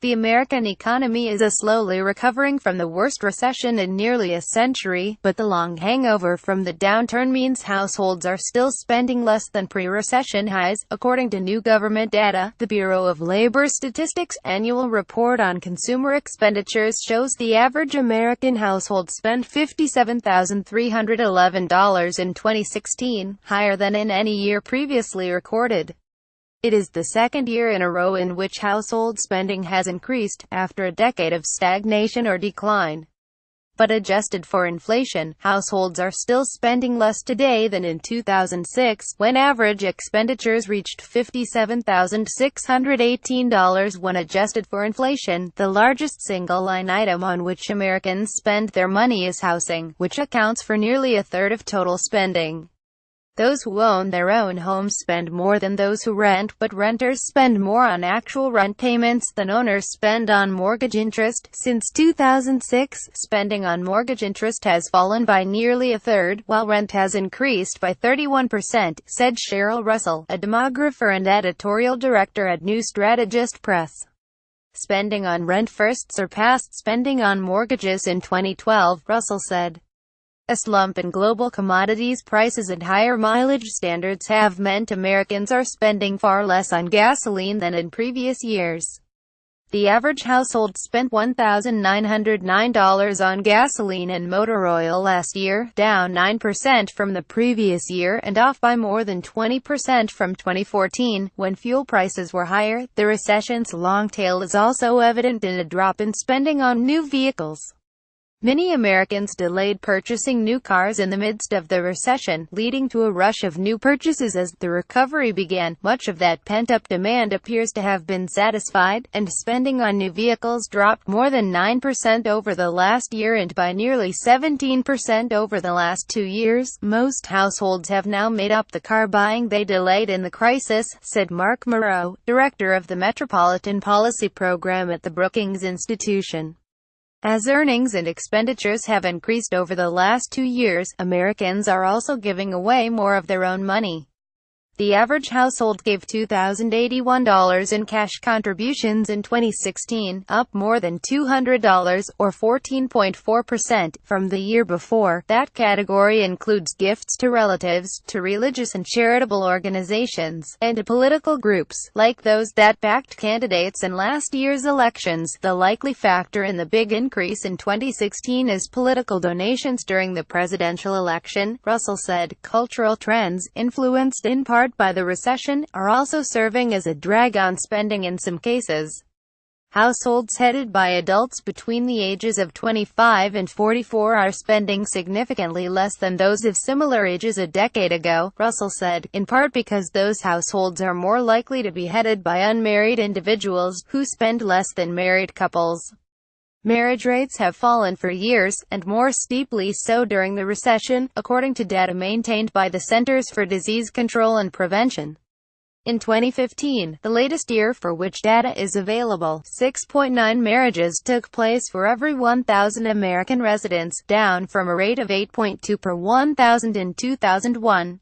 The American economy is slowly recovering from the worst recession in nearly a century, but the long hangover from the downturn means households are still spending less than pre-recession highs, according to new government data. The Bureau of Labor Statistics' annual report on consumer expenditures shows the average American household spent $57,311 in 2016, higher than in any year previously recorded. It is the second year in a row in which household spending has increased, after a decade of stagnation or decline. But adjusted for inflation, households are still spending less today than in 2006, when average expenditures reached $57,618 when adjusted for inflation. The largest single line item on which Americans spend their money is housing, which accounts for nearly a third of total spending. Those who own their own homes spend more than those who rent, but renters spend more on actual rent payments than owners spend on mortgage interest. Since 2006, spending on mortgage interest has fallen by nearly a third, while rent has increased by 31%, said Cheryl Russell, a demographer and editorial director at New Strategist Press. Spending on rent first surpassed spending on mortgages in 2012, Russell said. A slump in global commodities prices and higher mileage standards have meant Americans are spending far less on gasoline than in previous years. The average household spent $1,909 on gasoline and motor oil last year, down 9% from the previous year and off by more than 20% from 2014, when fuel prices were higher. The recession's long tail is also evident in a drop in spending on new vehicles. Many Americans delayed purchasing new cars in the midst of the recession, leading to a rush of new purchases as the recovery began. Much of that pent-up demand appears to have been satisfied, and spending on new vehicles dropped more than 9% over the last year and by nearly 17% over the last 2 years. Most households have now made up the car buying they delayed in the crisis, said Mark Moreau, director of the Metropolitan Policy Program at the Brookings Institution. As earnings and expenditures have increased over the last 2 years, Americans are also giving away more of their own money. The average household gave $2,081 in cash contributions in 2016, up more than $200, or 14.4%, from the year before. That category includes gifts to relatives, to religious and charitable organizations, and to political groups, like those that backed candidates in last year's elections. The likely factor in the big increase in 2016 is political donations during the presidential election, Russell said. Cultural trends, influenced in part by the recession, are also serving as a drag on spending in some cases. Households headed by adults between the ages of 25 and 44 are spending significantly less than those of similar ages a decade ago, Russell said, in part because those households are more likely to be headed by unmarried individuals, who spend less than married couples. Marriage rates have fallen for years, and more steeply so during the recession, according to data maintained by the Centers for Disease Control and Prevention. In 2015, the latest year for which data is available, 6.9 marriages took place for every 1,000 American residents, down from a rate of 8.2 per 1,000 in 2001.